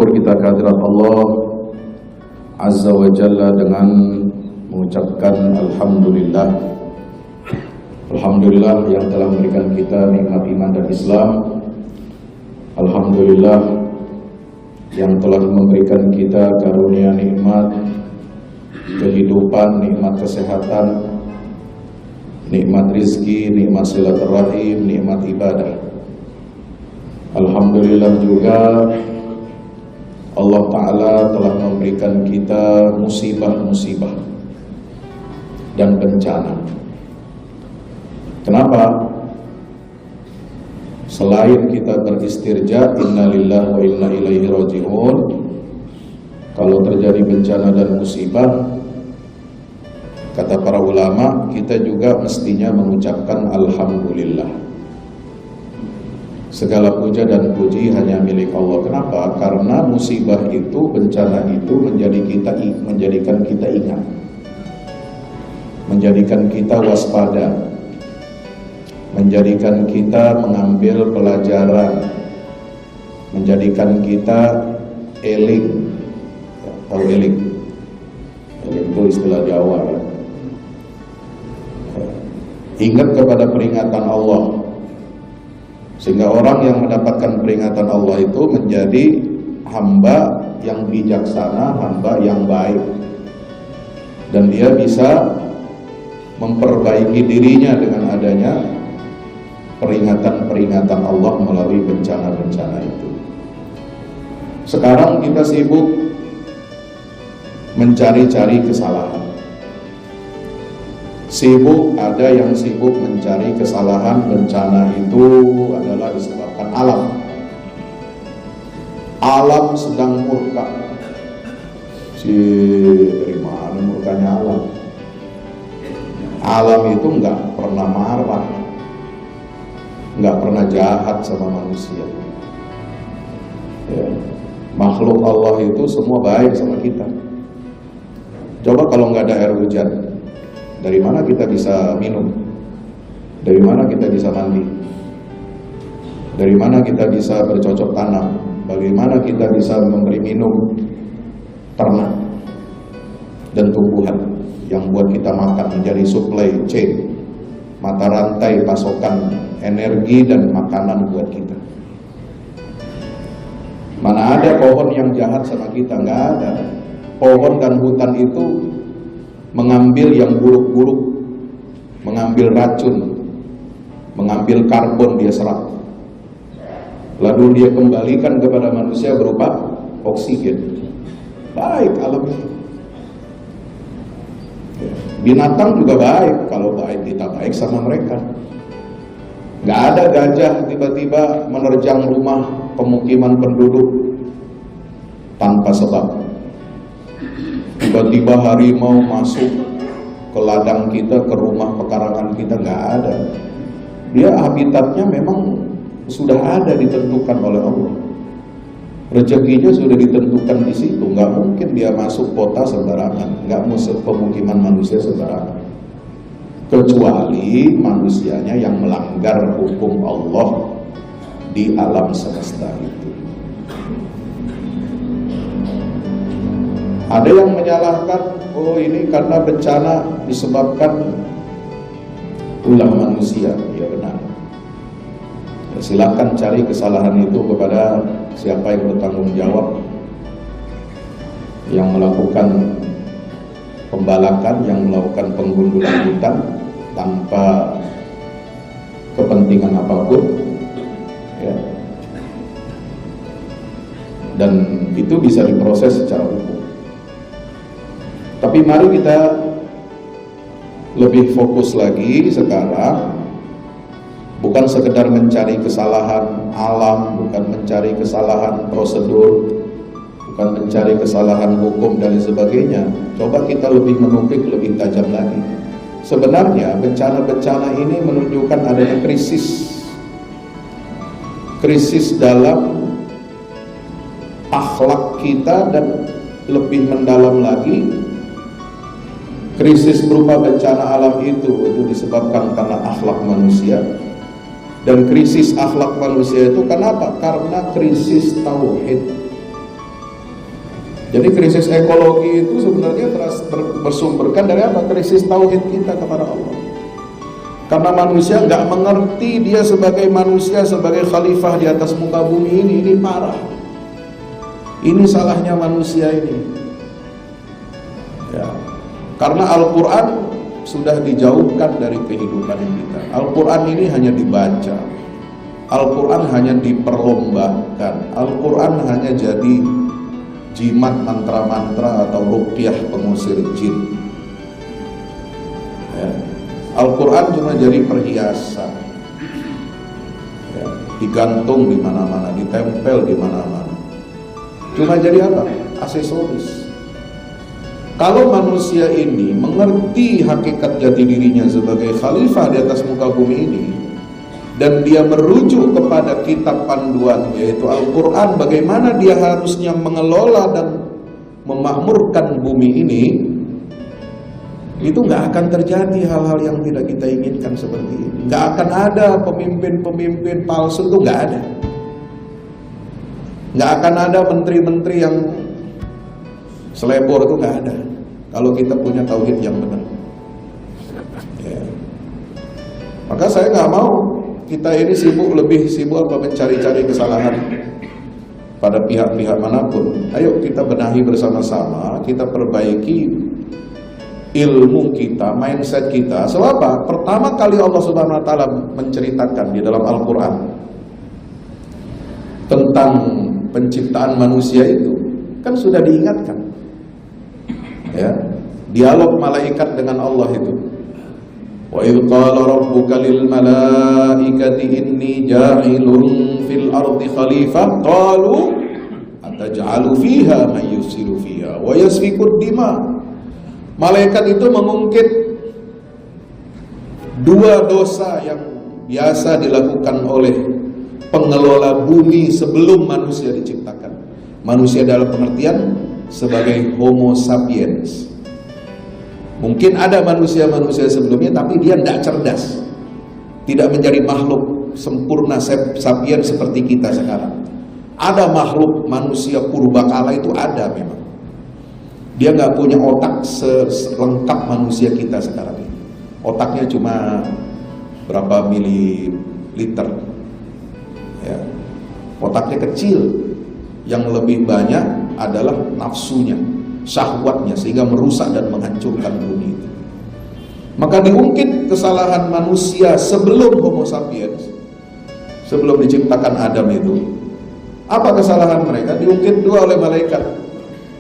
bersyukur kita kehadirat Allah Azza wa Jalla dengan mengucapkan Alhamdulillah. Alhamdulillah yang telah memberikan kita nikmat iman dan Islam. Alhamdulillah yang telah memberikan kita karunia nikmat kehidupan, nikmat kesehatan, nikmat rizki, nikmat silaturahim, nikmat ibadah. Alhamdulillah juga Allah Ta'ala telah memberikan kita musibah-musibah dan bencana. Kenapa? Selain kita beristirja, inna lillahi wa inna ilaihi raji'un, kalau terjadi bencana dan musibah, kata para ulama, kita juga mestinya mengucapkan Alhamdulillah. Segala puja dan puji hanya milik Allah. Kenapa? Karena musibah itu, bencana itu menjadikan kita ingat, menjadikan kita waspada, menjadikan kita mengambil pelajaran, menjadikan kita eling. Tahu eling? Eling itu istilah Jawa ya. Ingat kepada peringatan Allah, sehingga orang yang mendapatkan peringatan Allah itu menjadi hamba yang bijaksana, hamba yang baik, dan dia bisa memperbaiki dirinya dengan adanya peringatan-peringatan Allah melalui bencana-bencana itu. Sekarang kita sibuk mencari-cari kesalahan. Ada yang sibuk mencari kesalahan. Bencana itu adalah disebabkan alam. Alam sedang murka. Dari mana murkanya alam? Alam itu nggak pernah marah, nggak pernah jahat sama manusia. Ya. Makhluk Allah itu semua baik sama kita. Coba kalau nggak ada air hujan, dari mana kita bisa minum? Dari mana kita bisa mandi? Dari mana kita bisa bercocok tanam? Bagaimana kita bisa memberi minum ternak dan tumbuhan yang buat kita makan, menjadi supply chain, mata rantai pasokan energi dan makanan buat kita. Mana ada pohon yang jahat sama kita? Nggak ada. Pohon dan hutan itu mengambil yang buruk-buruk, mengambil racun, mengambil karbon dia serap, lalu dia kembalikan kepada manusia berupa oksigen. Baik alam itu. Binatang juga baik, kalau baik kita baik sama mereka. Nggak ada gajah tiba-tiba menerjang rumah pemukiman penduduk tanpa sebab. Tiba-tiba harimau masuk ke ladang kita, ke rumah pekarangan kita, nggak ada. Dia habitatnya memang sudah ada, ditentukan oleh Allah. Rezekinya sudah ditentukan di situ. Nggak mungkin dia masuk kota sembarangan, nggak masuk pemukiman manusia sembarangan. Kecuali manusianya yang melanggar hukum Allah di alam semesta itu. Ada yang menyalahkan, oh ini karena bencana disebabkan ulah manusia. Ya benar. Ya, silakan cari kesalahan itu kepada siapa yang bertanggung jawab, yang melakukan pembalakan, yang melakukan penggundulan hutan tanpa kepentingan apapun, ya. Dan itu bisa diproses secara hukum. Tapi mari kita lebih fokus lagi sekarang, bukan sekedar mencari kesalahan alam, bukan mencari kesalahan prosedur, bukan mencari kesalahan hukum dan sebagainya. Coba kita lebih menukik, lebih tajam lagi. Sebenarnya bencana-bencana ini menunjukkan adanya krisis dalam akhlak kita, dan lebih mendalam lagi, krisis berupa bencana alam itu disebabkan karena akhlak manusia. Dan krisis akhlak manusia itu kenapa? Karena krisis tauhid. Jadi krisis ekologi itu sebenarnya bersumberkan dari apa? Krisis tauhid kita kepada Allah. Karena manusia nggak mengerti dia sebagai manusia, sebagai khalifah di atas muka bumi ini parah. Ini salahnya manusia ini. Ya. Karena Al-Quran sudah dijauhkan dari kehidupan kita. Al-Quran ini hanya dibaca, Al-Quran hanya diperlombakan, Al-Quran hanya jadi jimat mantra-mantra atau ruqyah pengusir jin. Ya. Al-Quran cuma jadi perhiasan, ya, digantung di mana-mana, ditempel di mana-mana. Cuma jadi apa? Aksesoris. Kalau manusia ini mengerti hakikat jati dirinya sebagai khalifah di atas muka bumi ini, dan dia merujuk kepada kitab panduan yaitu Al-Quran, bagaimana dia harusnya mengelola dan memakmurkan bumi ini, itu nggak akan terjadi hal-hal yang tidak kita inginkan seperti ini. Nggak akan ada pemimpin-pemimpin palsu, itu nggak ada. Nggak akan ada menteri-menteri yang selebor, itu nggak ada. Kalau kita punya tauhid yang benar. Ya. Maka saya nggak mau kita ini lebih sibuk apa mencari-cari kesalahan pada pihak-pihak manapun. Ayo kita benahi bersama-sama, kita perbaiki ilmu kita, mindset kita. Sebab apa? Pertama kali Allah Subhanahu wa taala menceritakan di dalam Al-Quran tentang penciptaan manusia itu kan sudah diingatkan. Ya, dialog malaikat dengan Allah itu. Wa idh qala rabbuka lil malaikati inni ja'ilun fil ardi khalifah qalu ataj'alu fiha man yufsidu fiha wa yasfiku dima. Malaikat itu mengungkit dua dosa yang biasa dilakukan oleh pengelola bumi sebelum manusia diciptakan. Manusia dalam pengertian sebagai Homo sapiens. Mungkin ada manusia-manusia sebelumnya, tapi dia tidak cerdas, tidak menjadi makhluk sempurna sapiens seperti kita sekarang. Ada makhluk manusia purbakala itu ada memang. Dia nggak punya otak selengkap manusia kita sekarang ini. Otaknya cuma berapa mililiter, ya. Otaknya kecil. Yang lebih banyak adalah nafsunya, syahwatnya, sehingga merusak dan menghancurkan bumi itu. Maka diungkit kesalahan manusia sebelum Homo sapiens, sebelum diciptakan Adam itu. Apa kesalahan mereka? Diungkit dua oleh malaikat.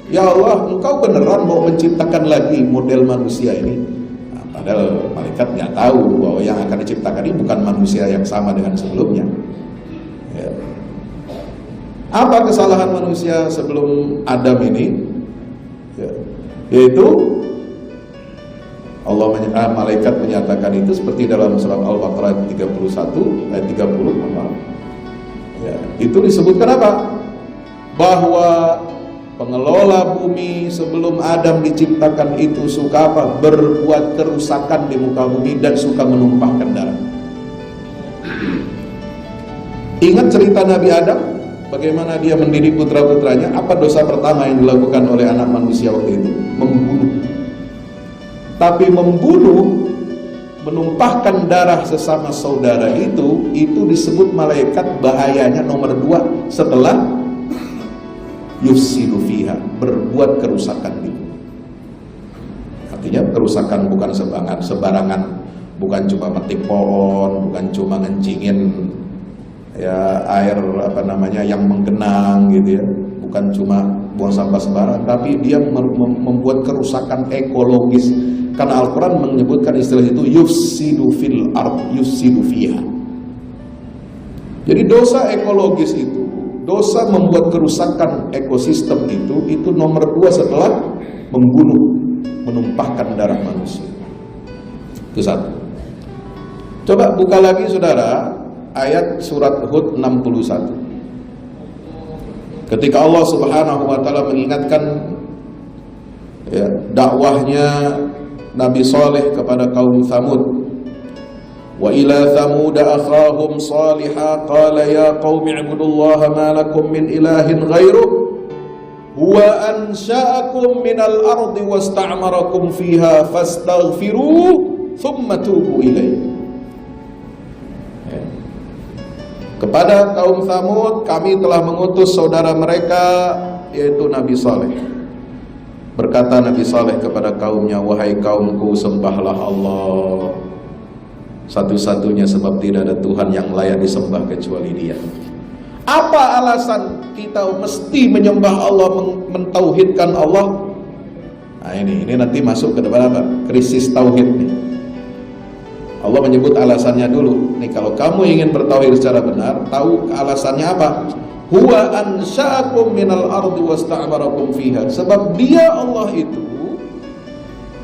Ya Allah, engkau beneran mau menciptakan lagi model manusia ini? Nah, padahal malaikat nggak tahu bahwa yang akan diciptakan ini bukan manusia yang sama dengan sebelumnya. Ya. Apa kesalahan manusia sebelum Adam ini? Ya. Yaitu malaikat menyatakan itu seperti dalam surat Al-Baqarah 31 ayat 30. Ya. Itu disebutkan apa? Bahwa pengelola bumi sebelum Adam diciptakan itu suka apa? Berbuat kerusakan di muka bumi dan suka menumpahkan darah. Ingat cerita Nabi Adam? Bagaimana dia mendidik putra-putranya? Apa dosa pertama yang dilakukan oleh anak manusia waktu itu? Membunuh. Tapi membunuh, menumpahkan darah sesama saudara itu disebut malaikat bahayanya nomor 2 setelah yufsidu fiha, berbuat kerusakan itu. Artinya kerusakan bukan sebarangan, bukan cuma metik pohon, bukan cuma ngencingin ya air yang menggenang gitu ya, bukan cuma buang sampah sembarang, tapi dia membuat kerusakan ekologis. Karena Al-Quran menyebutkan istilah itu yufsidu fil ard, yufsidu fiha. Jadi dosa ekologis itu, dosa membuat kerusakan ekosistem itu nomor 2 setelah membunuh, menumpahkan darah manusia. Itu satu. Coba buka lagi saudara ayat surat Hud 61. Ketika Allah Subhanahu wa taala mengingatkan ya, dakwahnya Nabi Saleh kepada kaum Tsamud. Wa ila Tsamud akhahum Salihah qala ya qaumi ibudullaha ma lakum min ilahin ghairuh huwa ansha'akum minal ardi wasta'marakum fiha fastaghfiru thumma tubu ilaihi. Kepada kaum Tsamud kami telah mengutus saudara mereka, yaitu Nabi Saleh. Berkata Nabi Saleh kepada kaumnya, wahai kaumku, sembahlah Allah satu-satunya, sebab tidak ada Tuhan yang layak disembah kecuali Dia. Apa alasan kita mesti menyembah Allah, mentauhidkan Allah? Nah ini nanti masuk ke depan apa? Krisis tauhid nih. Allah menyebut alasannya dulu. Nih kalau kamu ingin bertauhid secara benar, tahu alasannya apa? Huwa ansha'akum minal ardi wasta'marakum fiha. Sebab Dia, Allah itu,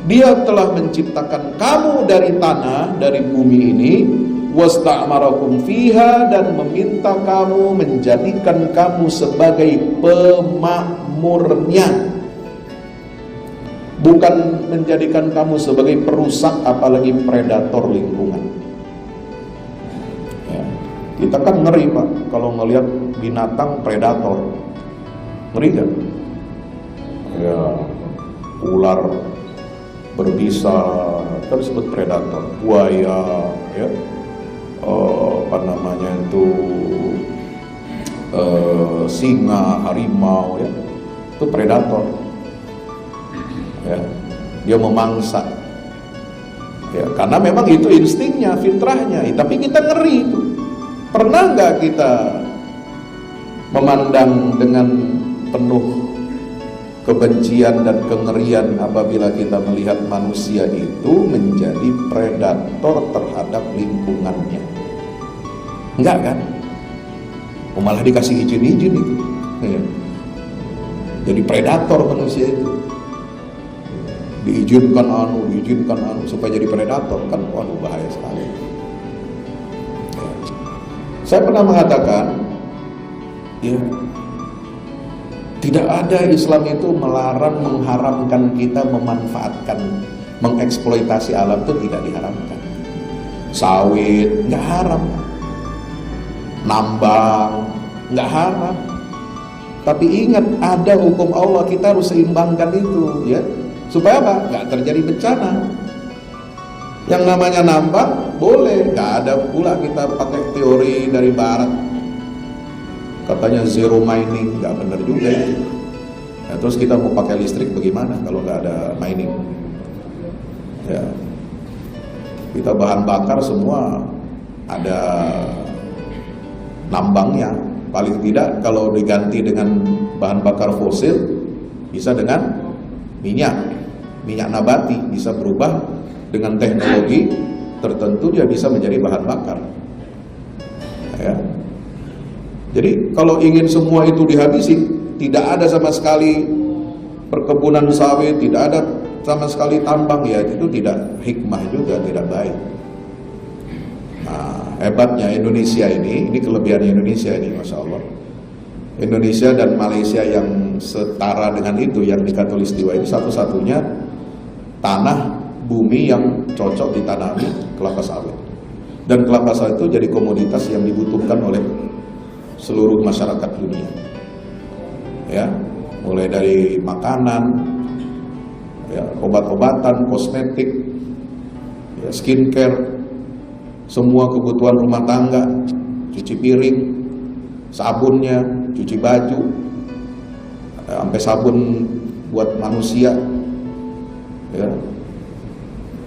Dia telah menciptakan kamu dari tanah, dari bumi ini, wasta'marakum fiha, dan meminta kamu, menjadikan kamu sebagai pemakmurnya, bukan menjadikan kamu sebagai perusak, apalagi predator lingkungan. Ya. Kita kan ngeri Pak kalau ngelihat binatang predator, ngeri kan? Ya, ular berbisa kan disebut predator, buaya, ya, apa namanya itu, singa, harimau, ya, itu predator. Ya, dia memangsa, ya, karena memang itu instingnya, fitrahnya. Tapi kita ngeri itu. Pernah nggak kita memandang dengan penuh kebencian dan kengerian apabila kita melihat manusia itu menjadi predator terhadap lingkungannya? Enggak kan? Malah dikasih izin-izin itu, ya. Jadi predator manusia itu, diizinkan supaya jadi predator, kan waduh bahaya sekali. Ya. Saya pernah mengatakan, ya, tidak ada Islam itu melarang, mengharamkan kita memanfaatkan, mengeksploitasi alam, itu tidak diharamkan. Sawit nggak haram, nambang nggak haram. Tapi ingat, ada hukum Allah, kita harus seimbangkan itu, ya. Supaya apa? Nggak terjadi bencana. Yang namanya nambang boleh, nggak ada pula kita pakai teori dari barat, katanya zero mining, nggak benar juga itu. Ya, terus kita mau pakai listrik bagaimana kalau nggak ada mining? Ya, kita bahan bakar semua ada nambangnya. Paling tidak kalau diganti dengan bahan bakar fosil, bisa dengan minyak nabati, bisa berubah dengan teknologi tertentu, dia bisa menjadi bahan bakar. Ya. Jadi kalau ingin semua itu dihabisi, tidak ada sama sekali perkebunan sawit, tidak ada sama sekali tambang, ya itu tidak hikmah juga, tidak baik. Nah, hebatnya Indonesia ini kelebihannya Indonesia ini, Masya Allah. Indonesia dan Malaysia yang setara dengan itu, yang di Khatulistiwa ini, satu-satunya tanah bumi yang cocok ditanami kelapa sawit. Dan kelapa sawit itu jadi komoditas yang dibutuhkan oleh seluruh masyarakat dunia. Ya, mulai dari makanan, ya, obat-obatan, kosmetik, ya, skincare, semua kebutuhan rumah tangga, cuci piring, sabunnya, cuci baju, sampai sabun buat manusia, ya,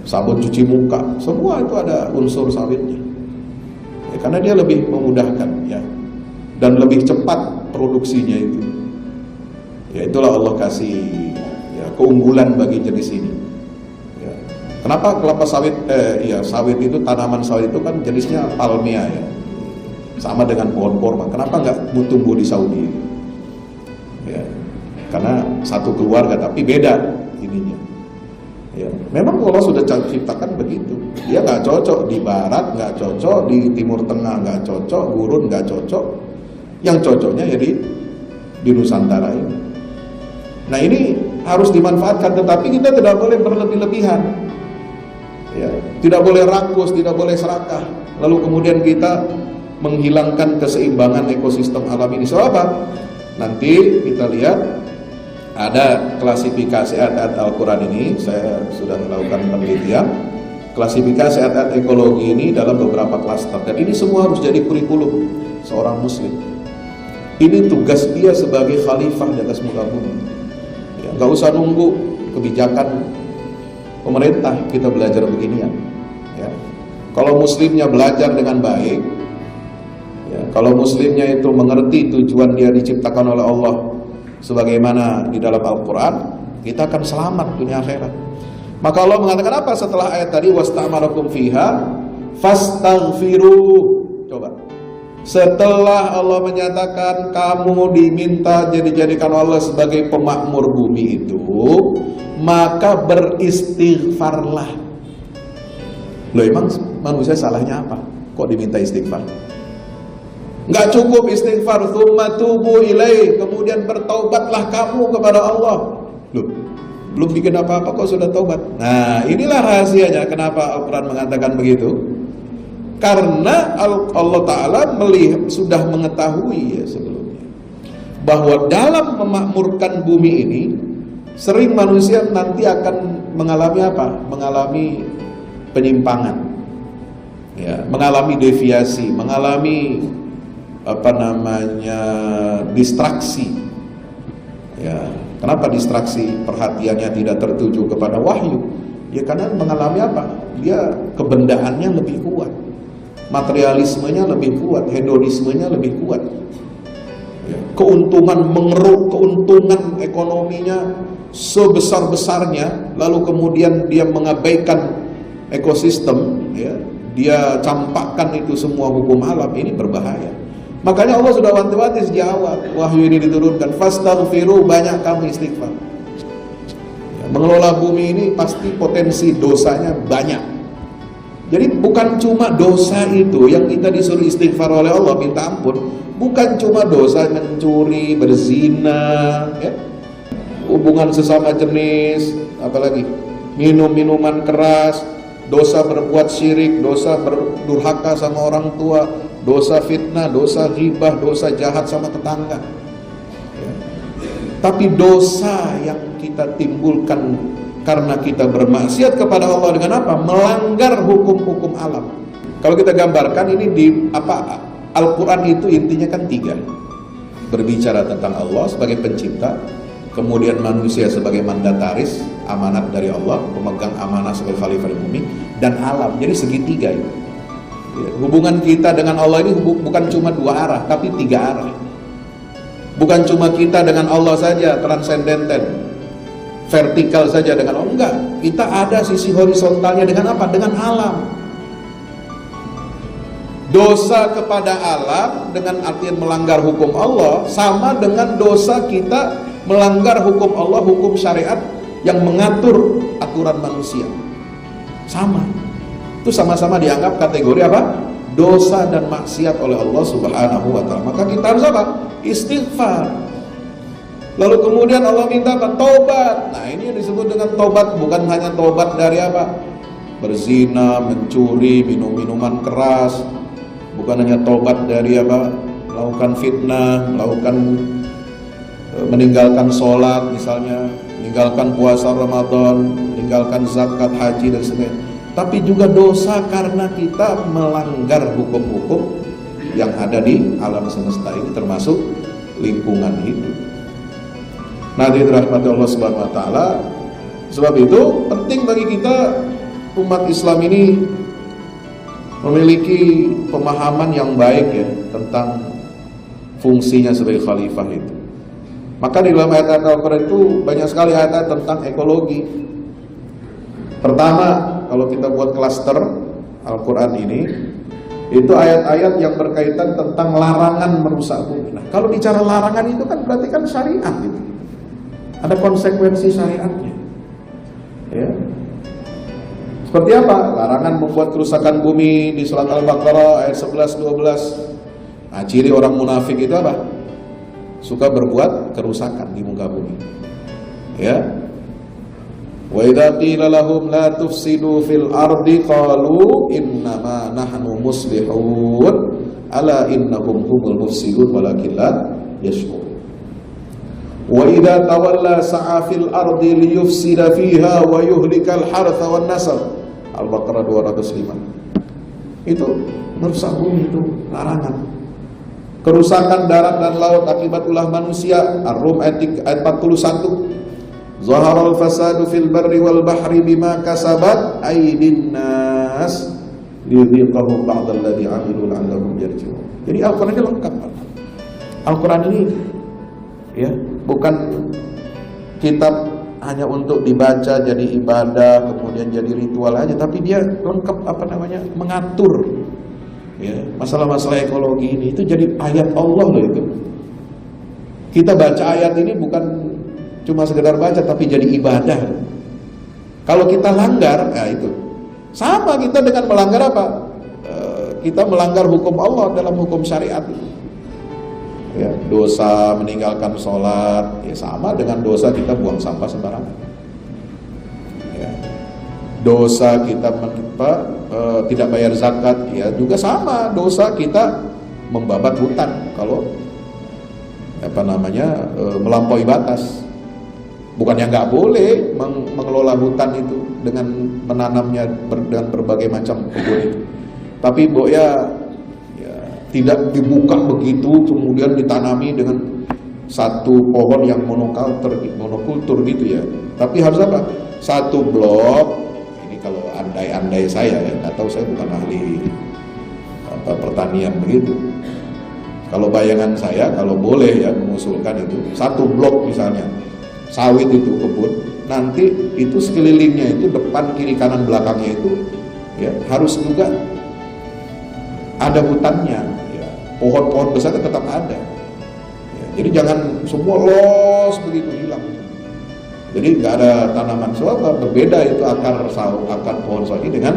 sabun cuci muka, semua itu ada unsur sawitnya. Ya, karena dia lebih memudahkan, ya, dan lebih cepat produksinya itu. Ya, itulah Allah kasih, ya, keunggulan bagi jenis ini. Ya. Kenapa kelapa sawit, sawit itu, tanaman sawit itu kan jenisnya palmea, ya, sama dengan pohon korma. Kenapa nggak tumbuh di Saudi? Ya, karena satu keluarga tapi beda ininya. Ya, memang Allah sudah ciptakan begitu. Dia nggak cocok di barat, nggak cocok di timur tengah, nggak cocok, gurun nggak cocok. Yang cocoknya jadi di Nusantara ini. Nah ini harus dimanfaatkan, tetapi kita tidak boleh berlebih-lebihan. Ya, tidak boleh rakus, tidak boleh serakah. Lalu kemudian kita menghilangkan keseimbangan ekosistem alam ini. Soal apa? Nanti kita lihat Ada klasifikasi ayat-ayat Al-Quran ini, saya sudah melakukan penelitian. Klasifikasi ayat-ayat ekologi ini dalam beberapa klaster, dan ini semua harus jadi kurikulum seorang muslim. Ini tugas dia sebagai khalifah di atas muka bumi. Ya, gak usah nunggu kebijakan pemerintah kita belajar beginian. Ya. Kalau muslimnya belajar dengan baik, ya, kalau muslimnya itu mengerti tujuan dia diciptakan oleh Allah sebagaimana di dalam Al-Quran, kita akan selamat dunia akhirat. Maka Allah mengatakan apa setelah ayat tadi, wastamarakum fiha fastaghfiru. Coba, setelah Allah menyatakan kamu diminta dijadikan Allah sebagai pemakmur bumi itu, maka beristighfarlah. Loh, emang manusia salahnya apa? Kok diminta istighfar? Nggak cukup istighfar, tsumma tubu ilaih, kemudian bertaubatlah kamu kepada Allah. Loh, belum bikin apa-apa kok sudah taubat. Nah, inilah rahasianya kenapa Al-Quran mengatakan begitu. Karena Allah Ta'ala sudah mengetahui ya sebelumnya bahwa dalam memakmurkan bumi ini sering manusia nanti akan mengalami apa? Mengalami penyimpangan, ya, mengalami deviasi, mengalami distraksi. Ya, kenapa distraksi? Perhatiannya tidak tertuju kepada wahyu. Ya karena mengalami apa? Dia kebendaannya lebih kuat, materialismenya lebih kuat, hedonismenya lebih kuat. Ya, keuntungan mengeruk, keuntungan ekonominya sebesar-besarnya, lalu kemudian dia mengabaikan ekosistem, ya, dia campakkan itu semua hukum alam. Ini berbahaya. Makanya Allah sudah wanti-wanti sejak awal wahyu ini diturunkan, fastaghfiru, banyak kamu istighfar. Ya, mengelola bumi ini pasti potensi dosanya banyak. Jadi bukan cuma dosa itu yang kita disuruh istighfar oleh Allah, minta ampun. Bukan cuma dosa mencuri, berzina, ya, hubungan sesama jenis, apalagi minum minuman keras, dosa berbuat syirik, dosa berdurhaka sama orang tua, dosa fitnah, dosa ghibah, dosa jahat sama tetangga, ya. Tapi dosa yang kita timbulkan karena kita bermaksiat kepada Allah dengan apa? Melanggar hukum-hukum alam. Kalau kita gambarkan ini di apa? Al-Quran itu intinya kan 3. Berbicara tentang Allah sebagai pencipta, kemudian manusia sebagai mandataris, amanat dari Allah, pemegang amanah sebagai khalifah di bumi, dan alam. Jadi segitiga itu. Ya, hubungan kita dengan Allah ini bukan cuma 2 arah, tapi 3 arah. Bukan cuma kita dengan Allah saja, transendenten, vertikal saja dengan Allah. Enggak, kita ada sisi horizontalnya dengan apa? Dengan alam. Dosa kepada alam dengan artian melanggar hukum Allah sama dengan dosa kita melanggar hukum Allah, hukum syariat yang mengatur aturan manusia. Sama. Itu sama-sama dianggap kategori apa? Dosa dan maksiat oleh Allah Subhanahu wa ta'ala. Maka kita harus apa? Istighfar. Lalu kemudian Allah minta apa? Taubat. Nah, ini yang disebut dengan taubat, bukan hanya taubat dari apa? Berzina, mencuri, minum minuman keras. Bukan hanya taubat dari apa? Melakukan fitnah, meninggalkan sholat misalnya, meninggalkan puasa Ramadan, meninggalkan zakat, haji dan sebagainya. Tapi juga dosa karena kita melanggar hukum-hukum yang ada di alam semesta ini, termasuk lingkungan hidup. Nah, dirahmati Allah Subhanahu wa ta'ala. Sebab itu penting bagi kita umat Islam ini memiliki pemahaman yang baik ya tentang fungsinya sebagai khalifah itu. Maka di dalam ayat-ayat Al-Quran itu banyak sekali ayat-ayat tentang ekologi. Pertama, kalau kita buat klaster Al-Quran ini, itu ayat-ayat yang berkaitan tentang larangan merusak bumi. Nah, kalau bicara larangan itu kan berarti kan syariat gitu. Ada konsekuensi syariatnya. Ya. Seperti apa? Larangan membuat kerusakan bumi di surat Al-Baqarah ayat 11-12. Nah, ciri orang munafik itu apa? Suka berbuat kerusakan di muka bumi. Ya. Wa idza qila lahum la tufsidu fil ardi qalu innama nahnu muslihun ala innahum humul mufsidun walakin la yashkurun. Wa idza tawalla sa'a fil ardi liyufsida fiha wa yuhlikal hartha wan nasl. Al-Baqarah 205. Itu merusak bumi, itu larangan. Kerusakan darat dan laut akibat ulah manusia. Ar-Rum ayat 41. Zaharal fasadu fil barri wal bahri bima kasabat aydin nas liyudhiqahum ba'dal ladzi 'amilu la'allahum yarji'un. Jadi Al-Qur'an ini lengkap. Al-Qur'an ini ya, bukan kitab hanya untuk dibaca jadi ibadah kemudian jadi ritual aja, tapi dia lengkap mengatur ya masalah-masalah ekologi ini. Itu jadi ayat Allah loh itu. Kita baca ayat ini bukan cuma sekedar baca tapi jadi ibadah. Kalau kita langgar, ya itu sama kita dengan melanggar apa? Kita melanggar hukum Allah dalam hukum syariat itu. Ya, dosa meninggalkan sholat, ya sama dengan dosa kita buang sampah sembarangan. Ya. Dosa kita tidak bayar zakat, ya juga sama dosa kita membabat hutan kalau melampaui batas. Bukannya nggak boleh mengelola hutan itu dengan menanamnya dengan berbagai macam kebun itu, tapi tidak dibuka begitu kemudian ditanami dengan satu pohon yang monokultur gitu ya. Tapi harus apa? Satu blok. Ini kalau andai saya ya, nggak tahu, saya bukan ahli pertanian begitu. Kalau bayangan saya, kalau boleh ya mengusulkan itu satu blok misalnya sawit itu kebun, nanti itu sekelilingnya itu depan kiri kanan belakangnya itu ya harus juga ada hutannya ya, pohon-pohon besar tetap ada ya, jadi jangan semua los begitu hilang, jadi nggak ada tanaman. Soalnya berbeda itu akar pohon sawi dengan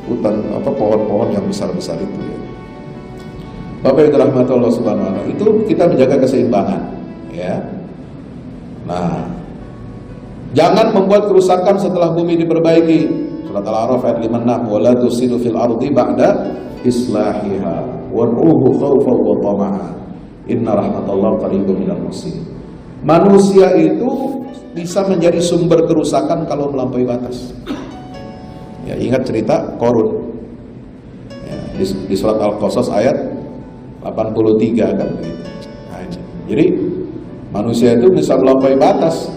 hutan pohon-pohon yang besar-besar itu ya. Bapak yang dirahmati Allah Subhanahu wa taala, itu kita menjaga keseimbangan ya. Nah, jangan membuat kerusakan setelah bumi diperbaiki. Surat Al-A'raf ayat 56, wala tusidu fil ardi ba'da islahiha wad'uhu khawfan wa tama'a inna rahmatallahi qaribun minal muhsinin. Manusia itu bisa menjadi sumber kerusakan kalau melampaui batas. Ya, ingat cerita Qarun. Ya, di surat Al-Qasas ayat 83 kan begitu. Nah, jadi manusia itu bisa melampaui batas,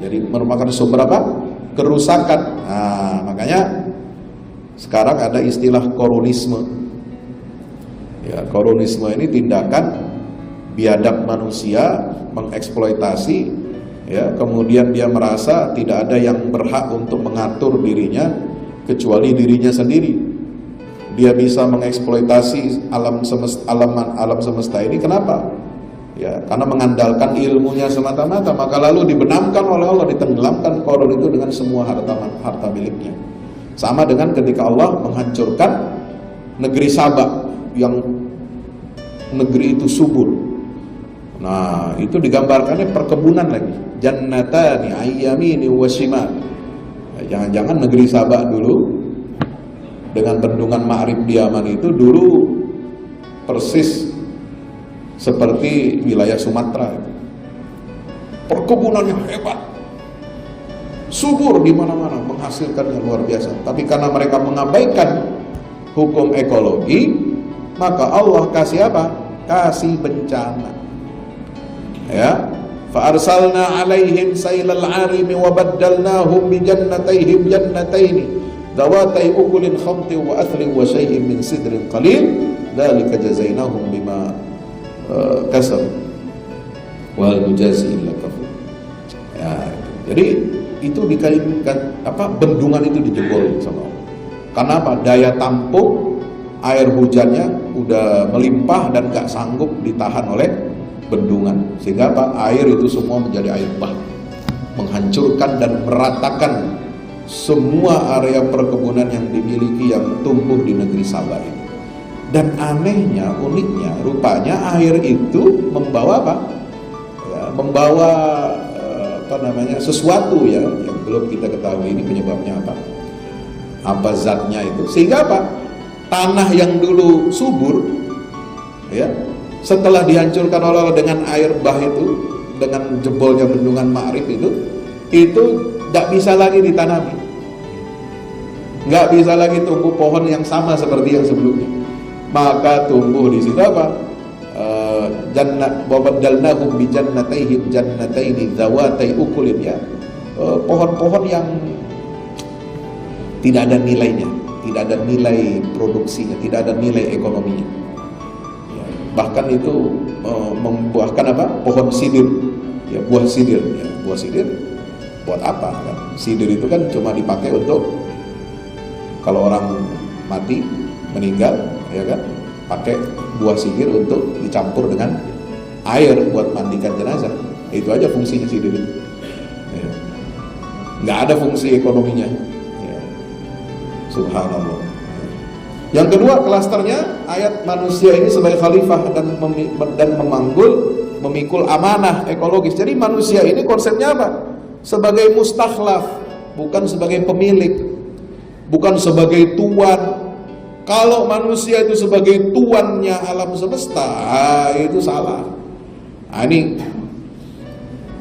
jadi merupakan sumber apa? Kerusakan. Nah, makanya sekarang ada istilah korunisme. Ya, korunisme ini tindakan biadab manusia mengeksploitasi, ya, kemudian dia merasa tidak ada yang berhak untuk mengatur dirinya kecuali dirinya sendiri. Dia bisa mengeksploitasi alam semesta ini. Kenapa? Ya, karena mengandalkan ilmunya semata-mata, maka lalu dibenamkan oleh Allah, ditenggelamkan Qarun itu dengan semua harta miliknya. Sama dengan ketika Allah menghancurkan negeri Saba yang negeri itu subur. Nah, itu digambarkannya perkebunan lagi. Jannatani ayyamini wa shimal. Jangan-jangan negeri Saba dulu dengan bendungan Ma'rib di Yaman itu dulu persis seperti wilayah Sumatera. Perkebunannya hebat, subur di mana-mana, menghasilkannya luar biasa. Tapi karena mereka mengabaikan hukum ekologi, maka Allah kasih apa? Kasih bencana. Ya, fa arsalna 'alaihim sailal 'arimi wa baddalnahum bi jannatayhim jannataini dawatai ukulin khamtin wa athlin wa shay'in min sidrin qalil dzalika jazainahum bima kasab wal mujazi illa kafur. Ya, jadi itu dikaitkan bendungan itu dijebol sama Allah. Karena apa? Daya tampung air hujannya udah melimpah dan gak sanggup ditahan oleh bendungan, sehingga apa? Air itu semua menjadi air bah, menghancurkan dan meratakan semua area perkebunan yang dimiliki yang tumbuh di negeri Sabah ini. Dan anehnya, uniknya, rupanya air itu membawa apa? Ya, membawa sesuatu ya yang belum kita ketahui ini penyebabnya apa zatnya itu, sehingga apa? Tanah yang dulu subur ya setelah dihancurkan oleh Allah dengan air bah itu, dengan jebolnya bendungan Ma'rib itu tidak bisa lagi ditanami, nggak bisa lagi tumbuh pohon yang sama seperti yang sebelumnya. Maka tumbuh di situ apa? Jannat wa baddalnahum bi jannatayhim jannataini dzawatai ukulin, ya. Pohon-pohon yang tidak ada nilainya, tidak ada nilai produksinya, tidak ada nilai ekonominya. Ya, bahkan itu membuahkan apa? Pohon sidir, ya, buah sidir. Ya, buah sidir buat apa? Kan? Sidir itu kan cuma dipakai untuk kalau orang mati, meninggal, ya kan, pakai buah sidir untuk dicampur dengan air buat mandikan jenazah. Itu aja fungsinya sidir itu. Ya. Nggak ada fungsi ekonominya. Ya. Subhanallah. Yang kedua klasternya ayat manusia ini sebagai khalifah dan memikul amanah ekologis. Jadi manusia ini konsepnya apa? Sebagai mustakhlaf, bukan sebagai pemilik, bukan sebagai tuan. Kalau manusia itu sebagai tuannya alam semesta, itu salah. Ini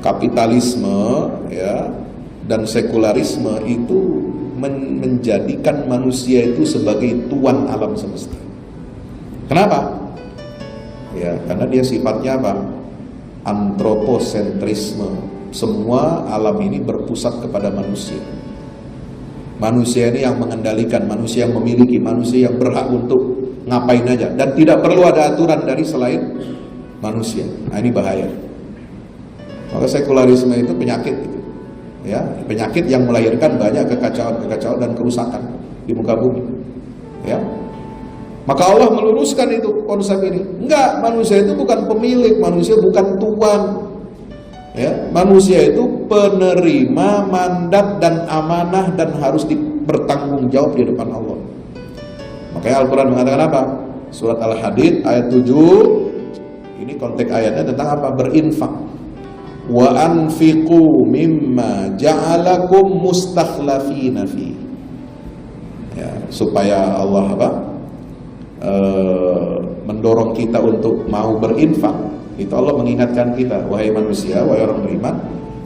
kapitalisme, ya, dan sekularisme itu menjadikan manusia itu sebagai tuan alam semesta. Kenapa? Ya, karena dia sifatnya apa? Antroposentrisme. Semua alam ini berpusat kepada manusia. Manusia ini yang mengendalikan, manusia yang memiliki, manusia yang berhak untuk ngapain aja, dan tidak perlu ada aturan dari selain manusia. Nah, ini bahaya. Maka sekularisme itu penyakit, gitu. Ya, penyakit yang melahirkan banyak kekacauan dan kerusakan di muka bumi. Ya, maka Allah meluruskan itu konsep ini. Enggak, manusia itu bukan pemilik, manusia bukan tuan. Ya, manusia itu penerima mandat dan amanah dan harus bertanggung jawab di depan Allah. Makanya Al-Quran mengatakan apa? Surat Al-Hadid ayat 7. Ini konteks ayatnya tentang apa? Berinfak. Wa anfiqu mimma ja'alakum mustakhlafina fi. Ya, supaya Allah apa? Mendorong kita untuk mau berinfak. Itu Allah mengingatkan kita, wahai manusia, wahai orang beriman,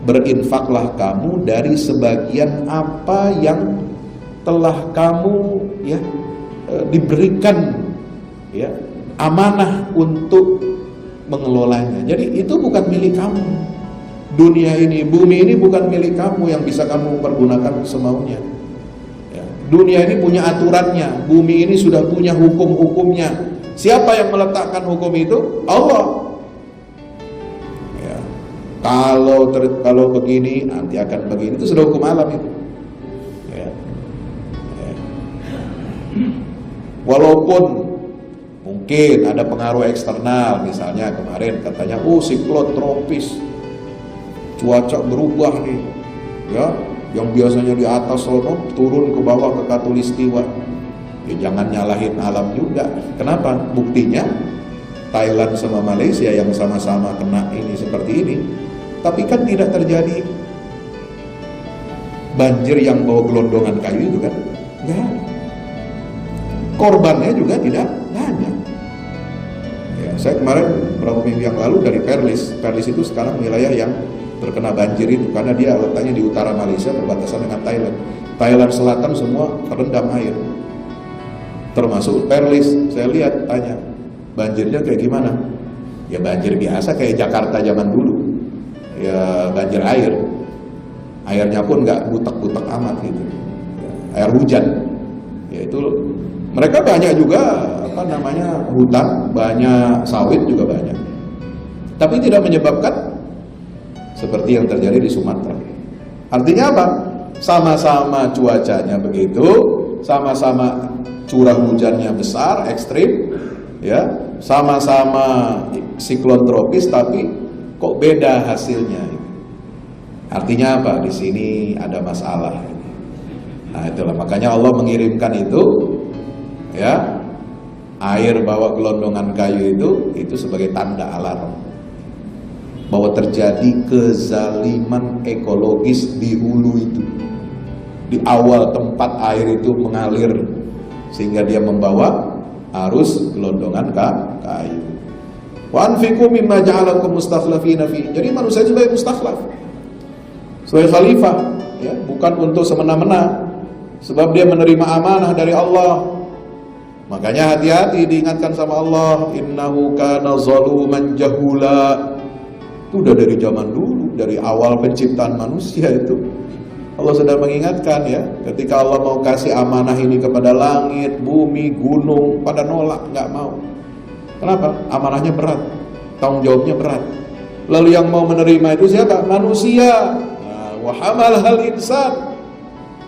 berinfaklah kamu dari sebagian apa yang telah kamu, ya, diberikan, ya, amanah untuk mengelolanya. Jadi itu bukan milik kamu. Dunia ini, bumi ini bukan milik kamu yang bisa kamu pergunakan semaunya. Ya. Dunia ini punya aturannya, bumi ini sudah punya hukum-hukumnya. Siapa yang meletakkan hukum itu? Allah. Kalau begini nanti akan begini, itu sudah hukum alam itu. Ya. Ya. Walaupun mungkin ada pengaruh eksternal, misalnya kemarin katanya, siklon tropis, cuaca berubah nih, ya, yang biasanya di atas sono turun ke bawah ke Katulistiwa. Ya, jangan nyalahin alam juga. Kenapa? Buktinya Thailand sama Malaysia yang sama-sama kena ini seperti ini, tapi kan tidak terjadi banjir yang bawa gelondongan kayu itu kan, enggak. Korbannya juga tidak banyak. Ya, saya kemarin beberapa minggu yang lalu dari Perlis itu sekarang wilayah yang terkena banjir itu karena dia letaknya di utara Malaysia berbatasan dengan Thailand. Thailand Selatan semua terendam air, termasuk Perlis. Saya lihat, tanya, banjirnya kayak gimana? Ya banjir biasa kayak Jakarta zaman dulu. Ya banjir air, airnya pun nggak butek-butek amat gitu, ya, air hujan. Ya itu mereka banyak juga hutan, banyak sawit juga banyak, tapi tidak menyebabkan seperti yang terjadi di Sumatera. Artinya apa? Sama-sama cuacanya begitu, sama-sama curah hujannya besar, ekstrim, ya, sama-sama siklon tropis, tapi kok beda hasilnya? Artinya apa? Di sini ada masalah. Nah, itulah makanya Allah mengirimkan itu, ya, air bawa gelondongan kayu itu sebagai tanda alarm bahwa terjadi kezaliman ekologis di hulu itu, di awal tempat air itu mengalir sehingga dia membawa arus gelondongan kayu. Wa anfiqu mimma ja'alakum mustakhlifina fi. Jadi manusia sebagai mustakhlaf, sebagai khalifah, ya, bukan untuk semena-mena, sebab dia menerima amanah dari Allah. Makanya hati-hati, diingatkan sama Allah, innahu kana zaluman jahula. Itu udah dari zaman dulu, dari awal penciptaan manusia itu Allah sudah mengingatkan, ya. Ketika Allah mau kasih amanah ini kepada langit, bumi, gunung, pada nolak, nggak mau. Kenapa? Amanahnya berat, tanggung jawabnya berat. Lalu yang mau menerima itu siapa? Manusia. Wa hamalahal insan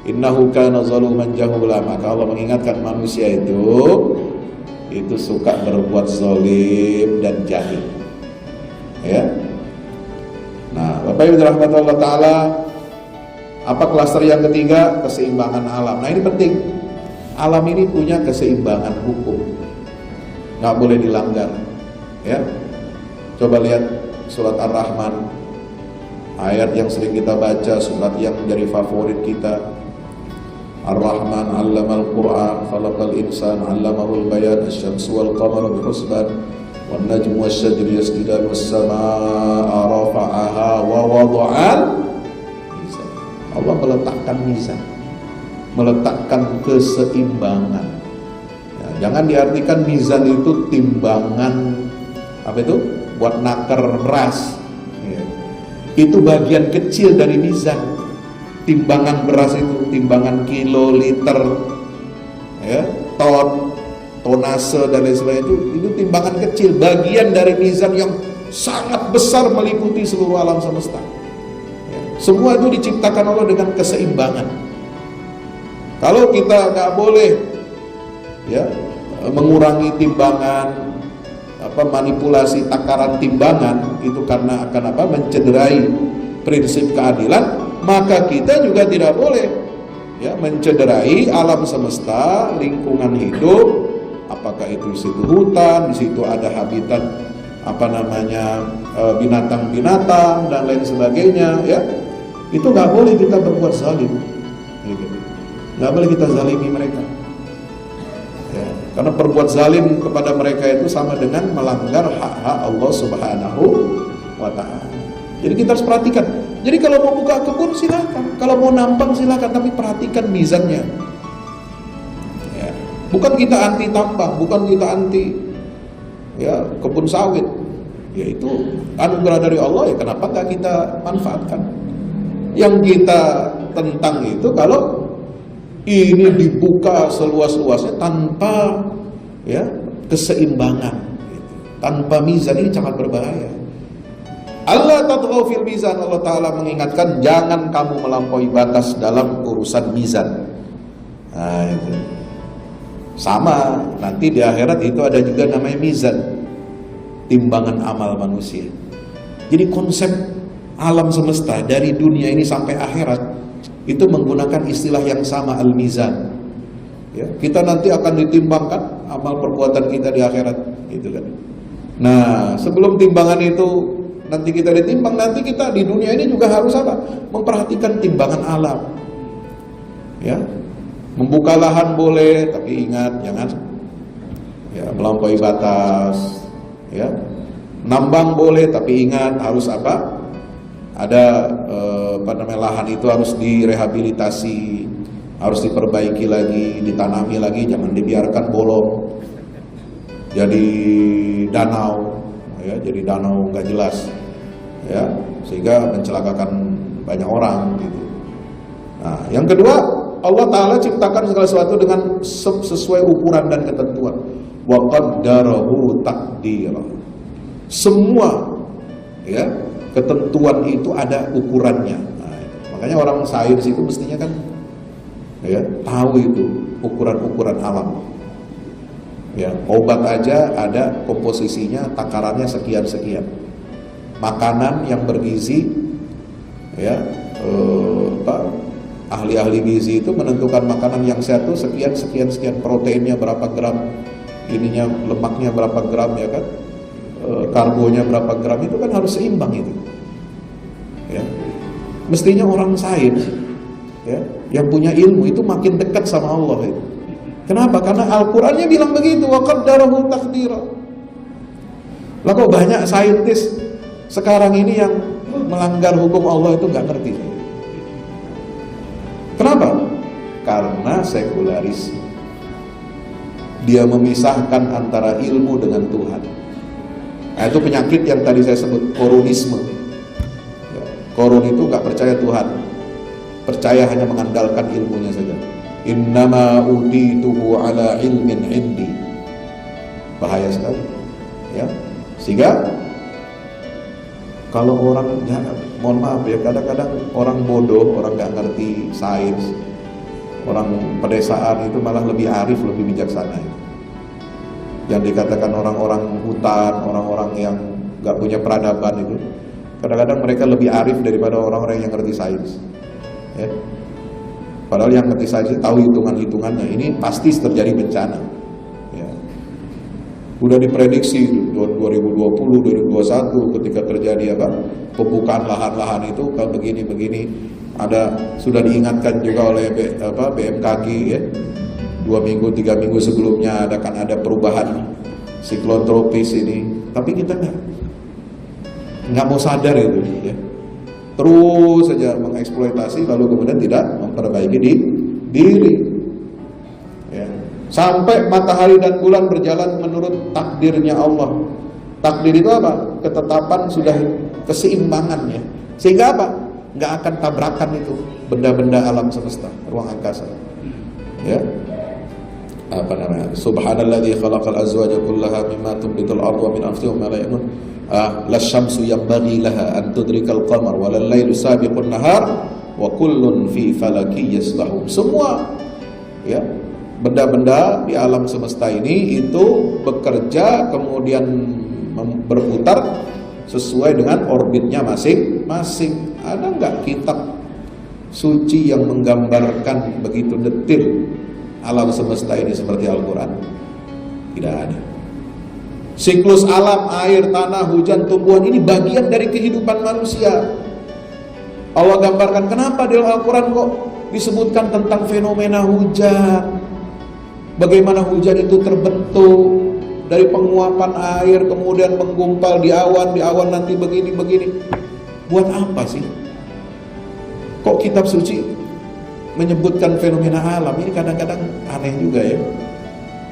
innahu kana zaluman jahula. Maka Allah mengingatkan manusia itu suka berbuat zalim dan jahil, ya. Nah, Bapak Ibu dirahmati Allah Ta'ala, apa klaster yang ketiga? Keseimbangan alam. Nah, ini penting. Alam ini punya keseimbangan hukum, nggak boleh dilanggar, ya. Coba lihat surat Ar-Rahman, ayat yang sering kita baca, surat yang menjadi favorit kita. Ar-Rahman 'allamal Qur'an, khalaqal insana 'allamahul bayan, asy-syamsu wal qamaru bihusban, wan najmu wasy-syajru yasjudan, was-samaa'a rafa'aha wa wada'al mizan. Allah meletakkan mizan, meletakkan keseimbangan. Ya, jangan diartikan mizan itu timbangan apa itu? Buat nakar beras. Ya. Itu bagian kecil dari mizan. Timbangan beras itu, timbangan kilo, liter, ya, ton, tonase dan lain sebagainya itu timbangan kecil, bagian dari mizan yang sangat besar meliputi seluruh alam semesta. Ya. Semua itu diciptakan Allah dengan keseimbangan. Kalau kita nggak boleh, ya, mengurangi timbangan, manipulasi takaran timbangan itu karena akan mencederai prinsip keadilan, maka kita juga tidak boleh, ya, mencederai alam semesta, lingkungan hidup. Apakah itu di situ hutan, di situ ada habitat binatang-binatang dan lain sebagainya, ya. Itu nggak boleh kita berbuat zalim, gitu. Nggak boleh kita zalimi mereka, ya. Karena berbuat zalim kepada mereka itu sama dengan melanggar hak-hak Allah Subhanahu wa Ta'ala. Jadi kita harus perhatikan. Jadi kalau mau buka kebun silakan, kalau mau nampang silakan, tapi perhatikan mizannya. Ya. Bukan kita anti tambang, bukan kita anti, ya, kebun sawit. Ya, itu anugerah dari Allah, ya, kenapa nggak kita manfaatkan? Yang kita tentang itu kalau ini dibuka seluas-luasnya tanpa, ya, keseimbangan, gitu. Tanpa mizan, ini sangat berbahaya. Allah tatghaw fil mizan, Allah Ta'ala mengingatkan jangan kamu melampaui batas dalam urusan mizan. Nah, itu. Sama nanti di akhirat itu ada juga namanya mizan, timbangan amal manusia. Jadi konsep alam semesta dari dunia ini sampai akhirat itu menggunakan istilah yang sama, al-mizan. Ya, kita nanti akan ditimbangkan amal perbuatan kita di akhirat, gitu kan. Nah, sebelum timbangan itu nanti kita ditimbang, nanti kita di dunia ini juga harus memperhatikan timbangan alam, ya. Membuka lahan boleh, tapi ingat jangan, ya, melampaui batas, ya. Nambang boleh, tapi ingat harus ada lahan itu harus direhabilitasi, harus diperbaiki lagi, ditanami lagi, jangan dibiarkan bolong jadi danau, ya, jadi danau nggak jelas, ya, sehingga mencelakakan banyak orang, gitu. Nah, yang kedua, Allah Ta'ala ciptakan segala sesuatu dengan sesuai ukuran dan ketentuan. Wa qaddarahu taqdira. Semua, ya, ketentuan itu ada ukurannya. Nah, makanya orang sains itu mestinya kan, ya, tahu itu ukuran-ukuran alam. Ya, obat aja ada komposisinya, takarannya sekian-sekian. Makanan yang bergizi, ya, ahli-ahli gizi itu menentukan makanan yang sehat itu sekian, proteinnya berapa gram, ininya lemaknya berapa gram, ya kan, karbonya berapa gram, itu kan harus seimbang itu. Ya, mestinya orang sains, ya, yang punya ilmu itu makin dekat sama Allah itu. Kenapa? Karena Al-Qur'annya bilang begitu, wa qaddarahu taqdira. Lah kok banyak saintis sekarang ini yang melanggar hukum Allah itu nggak ngerti. Kenapa? Karena sekularisme. Dia memisahkan antara ilmu dengan Tuhan. Nah, itu penyakit yang tadi saya sebut, koronisme. Ya, koron itu nggak percaya Tuhan, percaya hanya mengandalkan ilmunya saja. Innama utituhu ala ilmin indi. Bahaya sekali. Ya, sehingga kalau orang, ya, mohon maaf ya, kadang-kadang orang bodoh, orang nggak ngerti sains, orang pedesaan itu malah lebih arif, lebih bijaksana. Yang dikatakan orang-orang hutan, orang-orang yang nggak punya peradaban itu, kadang-kadang mereka lebih arif daripada orang-orang yang ngerti sains. Ya. Padahal yang ngerti sains tahu hitungan-hitungannya. Ini pasti terjadi bencana. Ya. Udah diprediksi 2020, 2021 ketika terjadi pembukaan lahan-lahan itu kalau begini-begini. Sudah diingatkan juga oleh BMKG ya. 2 minggu, 3 minggu sebelumnya ada perubahan siklon tropis ini. Tapi kita nggak mau sadar itu ya. Terus saja mengeksploitasi lalu kemudian tidak memperbaiki diri. Ya. Sampai matahari dan bulan berjalan menurut takdirnya Allah. Takdir itu apa? Ketetapan sudah keseimbangannya. Sehingga apa? Nggak akan tabrakan itu benda-benda alam semesta, ruang angkasa. Ya. Subhanalladzi khalaqal azwaja kullaha mimma tunbitul ardu wa min anfusihim ma la ya'lamun. Lasyamsu yanbaghi laha an tudrikal qamar wa lal lailu sabiqun nahar wa kullun fi falaki yasbahun. Semua ya, benda-benda di alam semesta ini itu bekerja kemudian berputar sesuai dengan orbitnya masing-masing. Ada enggak kitab suci yang menggambarkan begitu detil alam semesta ini seperti Al-Quran? Tidak ada. Siklus alam, air, tanah, hujan, tumbuhan ini bagian dari kehidupan manusia. Allah gambarkan. Kenapa di Al-Quran kok disebutkan tentang fenomena hujan? Bagaimana hujan itu terbentuk dari penguapan air kemudian menggumpal di awan nanti begini. Buat apa sih? Kok kitab suci menyebutkan fenomena alam ini? Kadang-kadang aneh juga ya.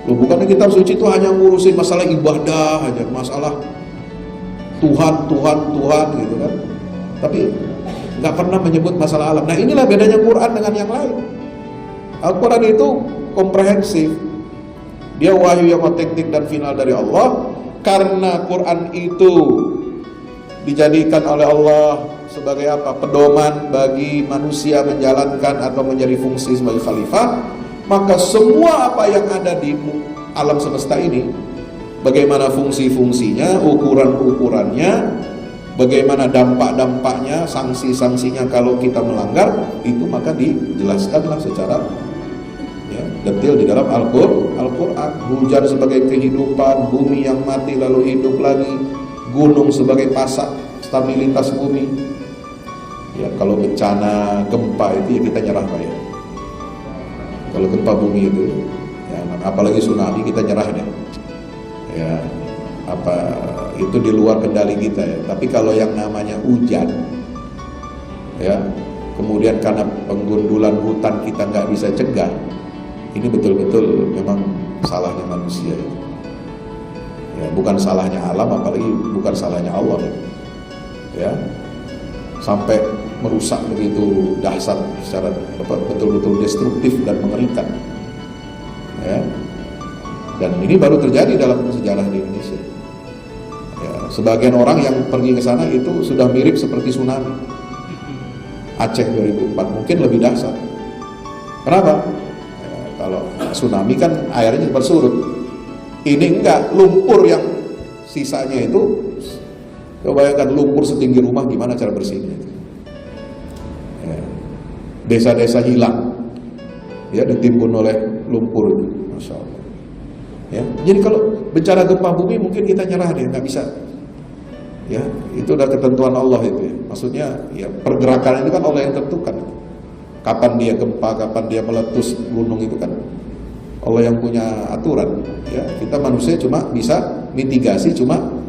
Loh, bukannya kitab suci itu hanya ngurusin masalah ibadah aja, masalah Tuhan gitu kan. Tapi nggak pernah menyebut masalah alam. Nah, inilah bedanya Quran dengan yang lain. Al-Quran itu komprehensif. Dia wahyu yang otentik dan final dari Allah. Karena Quran itu dijadikan oleh Allah sebagai apa? Pedoman bagi manusia menjalankan atau menjadi fungsi sebagai khalifah, maka semua apa yang ada di alam semesta ini, bagaimana fungsi-fungsinya, ukuran-ukurannya, bagaimana dampak-dampaknya, sanksi-sanksinya kalau kita melanggar, itu maka dijelaskanlah secara detail di dalam Al-Quran. Hujan sebagai kehidupan, bumi yang mati lalu hidup lagi, gunung sebagai pasak stabilitas bumi. Ya, kalau bencana gempa itu ya kita nyerah Pak ya. Kalau gempa bumi itu ya, apalagi tsunami kita nyerah deh. Ya, itu di luar kendali kita ya. Tapi kalau yang namanya hujan ya, kemudian karena penggundulan hutan kita nggak bisa cegah, ini betul-betul memang salahnya manusia itu. Ya, bukan salahnya alam, apalagi bukan salahnya Allah ya. Sampai merusak begitu dahsyat secara betul-betul destruktif dan mengerikan ya. Dan ini baru terjadi dalam sejarah di Indonesia ya. Sebagian orang yang pergi ke sana itu sudah mirip seperti tsunami Aceh 2004, mungkin lebih dahsyat. Kenapa? Ya, kalau tsunami kan airnya bersurut, ini enggak, lumpur yang sisanya itu. Coba bayangkan lumpur setinggi rumah, gimana cara bersihnya? Ya. Desa-desa hilang, ya, ditimbun oleh lumpur, masya Allah. Ya, jadi kalau bencana gempa bumi mungkin kita nyerah deh, nggak bisa. Ya, itu udah ketentuan Allah itu. Ya. Maksudnya, ya pergerakan itu kan Allah yang tentukan. Kapan dia gempa, kapan dia meletus gunung itu kan Allah yang punya aturan. Ya, kita manusia cuma bisa mitigasi, cuma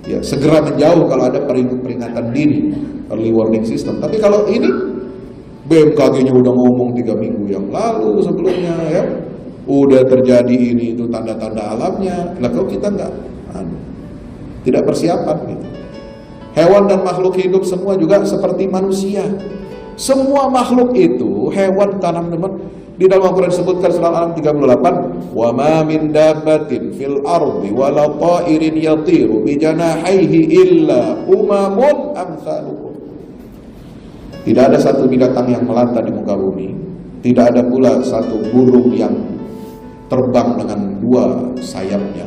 ya segera menjauh kalau ada peringatan dini, early warning system. Tapi kalau ini BMKG-nya udah ngomong 3 minggu yang lalu sebelumnya ya, udah terjadi ini itu tanda-tanda alamnya. Lah kalau kita tidak persiapan gitu. Hewan dan makhluk hidup semua juga seperti manusia. Semua makhluk itu, hewan, tanaman, di dalam Al-Quran disebutkan surah Al-An'am 38, wa ma min dabbatin fil ardi wala ta'irin yatiru bi janahihi illa umamun amsalukum. Tidak ada satu binatang yang melata di muka bumi, tidak ada pula satu burung yang terbang dengan 2 sayapnya,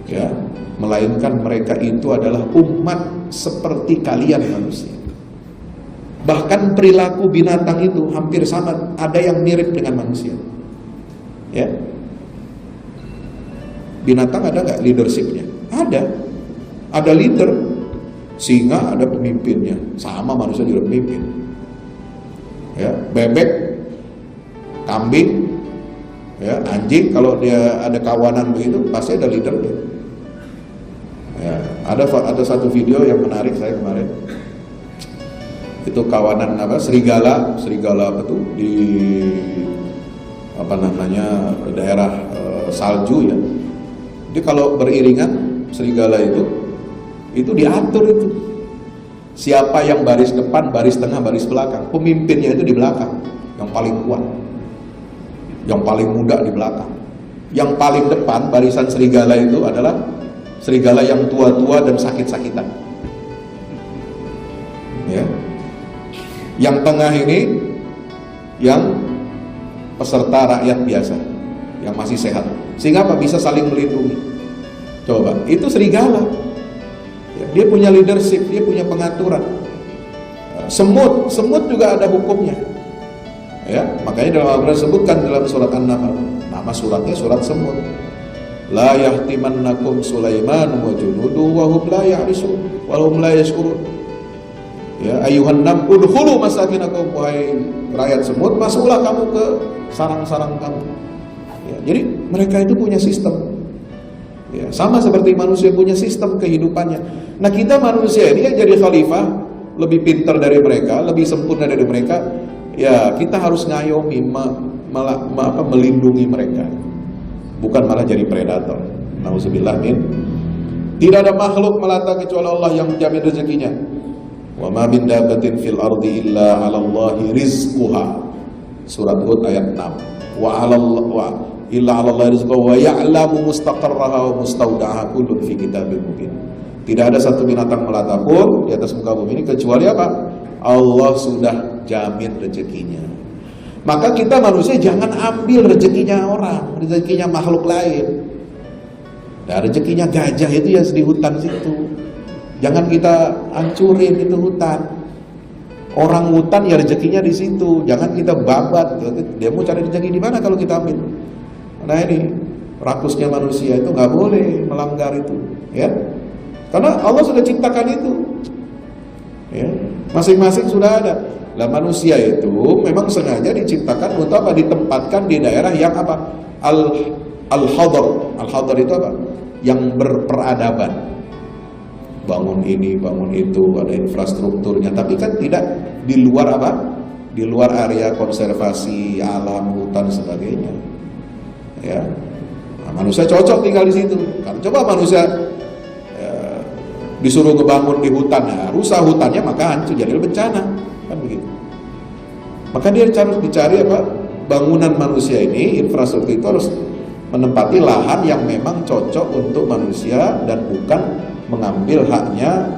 ya, melainkan mereka itu adalah umat seperti kalian manusia. Bahkan perilaku binatang itu hampir sama, ada yang mirip dengan manusia. Ya, binatang ada nggak leadershipnya? Ada leader. Singa ada pemimpinnya, sama manusia juga pemimpin. Ya, bebek, kambing, ya, anjing kalau dia ada kawanan begitu pasti ada leadernya. Ya, ada satu video yang menarik saya kemarin. Itu kawanan serigala apa tuh di daerah salju ya. Jadi kalau beriringan serigala itu diatur itu. Siapa yang baris depan, baris tengah, baris belakang. Pemimpinnya itu di belakang, yang paling kuat. Yang paling muda di belakang. Yang paling depan barisan serigala itu adalah serigala yang tua-tua dan sakit-sakitan. Ya. Yang tengah ini yang peserta rakyat biasa, yang masih sehat. Sehingga apa? Bisa saling melindungi. Coba, itu serigala. Ya, dia punya leadership, dia punya pengaturan. Semut juga ada hukumnya. Ya, makanya dalam Al-Quran disebutkan dalam surat An-Nahl, nama suratnya surat semut. La yahtimannakum Sulaiman wa junuduhu wa hum la ya'risun wa hum la yashkurun. Ya, ayuhan nam udkhulu masakinakum, wahai rakyat semut, masuklah kamu ke sarang-sarang kamu. Ya, jadi mereka itu punya sistem. Ya, sama seperti manusia punya sistem kehidupannya. Nah, kita manusia ini yang jadi khalifah, lebih pintar dari mereka, lebih sempurna dari mereka. Ya, kita harus ngayomi, melindungi mereka, bukan malah jadi predator. Nauzubillah min. Tidak ada makhluk melata kecuali Allah yang menjamin rezekinya. Wa ma min dabbatin fil ardi illa 'alallahi rizquha. Surat Hud ayat 6. Wa 'alallahi illa 'alallahi rizquha wa ya'lamu mustaqarraha wa mustaudaha kullun fi kitabim mubin. Tidak ada satu binatang melata pun di atas muka bumi ini kecuali apa? Allah sudah jamin rezekinya. Maka kita manusia jangan ambil rezekinya orang, rezekinya makhluk lain. Nah, rezekinya gajah itu ya di hutan situ. Jangan kita hancurin itu hutan. Orang hutan ya rezekinya di situ. Jangan kita babat. Dia mau cari rezeki di mana kalau kita ambil? Nah, ini rakusnya manusia itu nggak boleh melanggar itu, ya. Karena Allah sudah ciptakan itu. Ya, masing-masing sudah ada. Lah manusia itu memang sengaja diciptakan untuk apa? Ditempatkan di daerah yang apa? Al-hadar. Al-hadar itu apa? Yang berperadaban. Bangun ini, bangun itu, ada infrastrukturnya, tapi kan tidak di luar apa? Di luar area konservasi alam, hutan sebagainya. Ya. Nah, manusia cocok tinggal di situ. Karena coba manusia disuruh ngebangun di hutan, ya, rusak hutannya maka hancur, jadi bencana, kan begitu. Maka dia harus dicari apa? Bangunan manusia ini, infrastruktur itu harus menempati lahan yang memang cocok untuk manusia dan bukan mengambil haknya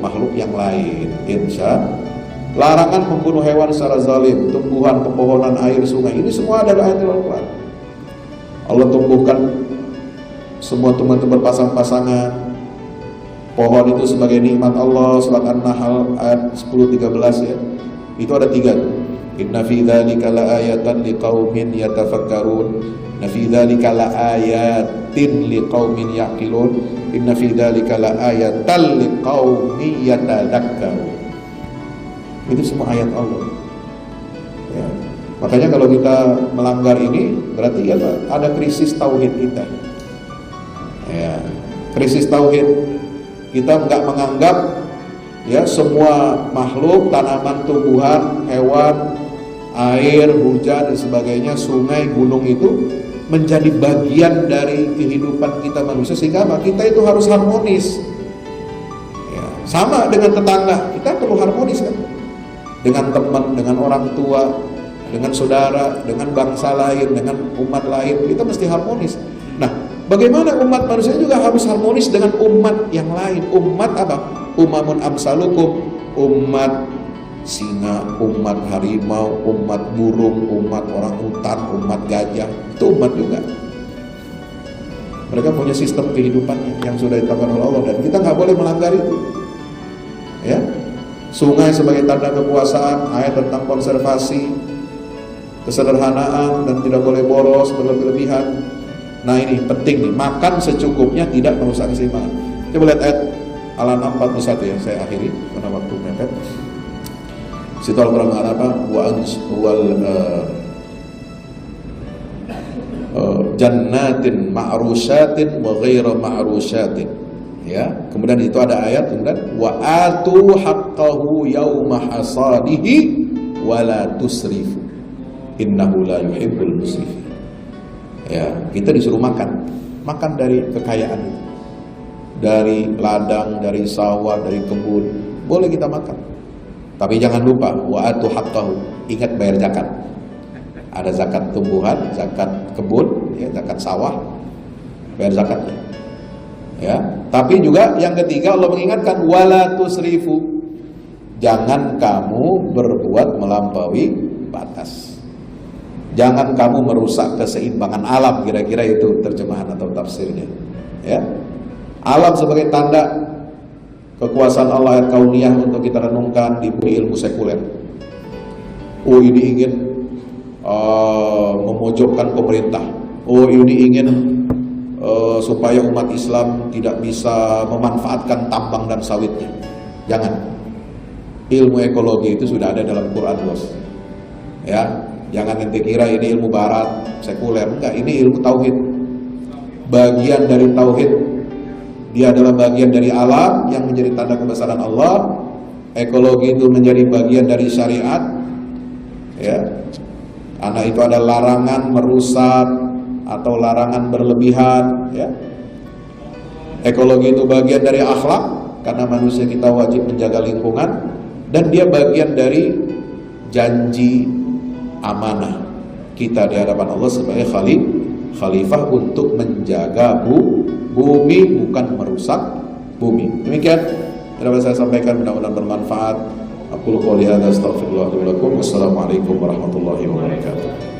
makhluk yang lain. Insya larangan membunuh hewan secara zalim, tumbuhan, pepohonan, air, sungai, ini semua adalah ayat Al-Quran. Allah tumbuhkan semua tumbuhan berpasang-pasangan. Pohon itu sebagai nikmat Allah. Surat An-Nahl ayat 10-13 ya. Itu ada 3 tuh. Inna fi dzalika laayatan liqaumin yatafakkarun. Inna fi dzalika laayatin liqaumin yaqilun. Inna fi dzalika laayatan liqaumin yatadzakkarun. Itu semua ayat Allah. Ya. Makanya kalau kita melanggar ini berarti ya ada krisis tauhid kita. Ya, krisis tauhid. Kita nggak menganggap ya semua makhluk, tanaman, tumbuhan, hewan, air, hujan dan sebagainya, sungai, gunung itu menjadi bagian dari kehidupan kita manusia, sehingga kita itu harus harmonis. Ya, sama dengan tetangga, kita perlu harmonis kan? Dengan teman, dengan orang tua, dengan saudara, dengan bangsa lain, dengan umat lain, kita mesti harmonis. Nah, bagaimana umat manusia juga harus harmonis dengan umat yang lain. Umat apa? Umamun amsalukum, umat singa, umat harimau, umat burung, umat orang hutan, umat gajah, itu umat juga. Mereka punya sistem kehidupannya yang sudah ditetapkan oleh Allah, dan kita nggak boleh melanggar itu. Ya, sungai sebagai tanda kekuasaan, ayat tentang konservasi, kesederhanaan, dan tidak boleh boros berlebihan. Nah ini penting nih, makan secukupnya, tidak merusak keseimbangan. Coba lihat ayat Al-An'am 41 ya, saya akhiri karena waktu mepet. Situ Al-Quran apa? Jannatin ma'rusyatin wa ghaira ma'rusyatin. Ya, kemudian itu ada ayat kemudian wa atu haqqahu yauma hasadihi wa la tusrifu innahu la yuhibbul musrifin. Ya, kita disuruh makan dari kekayaan itu, dari ladang, dari sawah, dari kebun, boleh kita makan. Tapi jangan lupa wa atu haqqahu, ingat bayar zakat. Ada zakat tumbuhan, zakat kebun, ya, zakat sawah, bayar zakatnya. Ya, tapi juga yang ketiga Allah mengingatkan wala tusrifu, jangan kamu berbuat melampaui batas. Jangan kamu merusak keseimbangan alam, kira-kira itu terjemahan atau tafsirnya. Ya, alam sebagai tanda kekuasaan Allah ayat kauniyah untuk kita renungkan, diberi ilmu sekuler. Oh ini ingin memojokkan pemerintah. Oh ini ingin supaya umat Islam tidak bisa memanfaatkan tambang dan sawitnya. Jangan. Ilmu ekologi itu sudah ada dalam Quran, bos. Ya, jangan nanti kira ini ilmu barat, sekuler. Enggak, ini ilmu tauhid. Bagian dari tauhid. Dia adalah bagian dari alam yang menjadi tanda kebesaran Allah. Ekologi itu menjadi bagian dari syariat. Ya. Karena itu ada larangan merusak atau larangan berlebihan, ya. Ekologi itu bagian dari akhlak, karena manusia kita wajib menjaga lingkungan, dan dia bagian dari janji amanah kita di hadapan Allah sebagai khalifah untuk menjaga bumi, bukan merusak bumi. Demikian yang dapat saya sampaikan, mudah-mudahan bermanfaat. Aku qouli hadza astaghfirullah li wa lakum. Wassalamualaikum warahmatullahi wabarakatuh.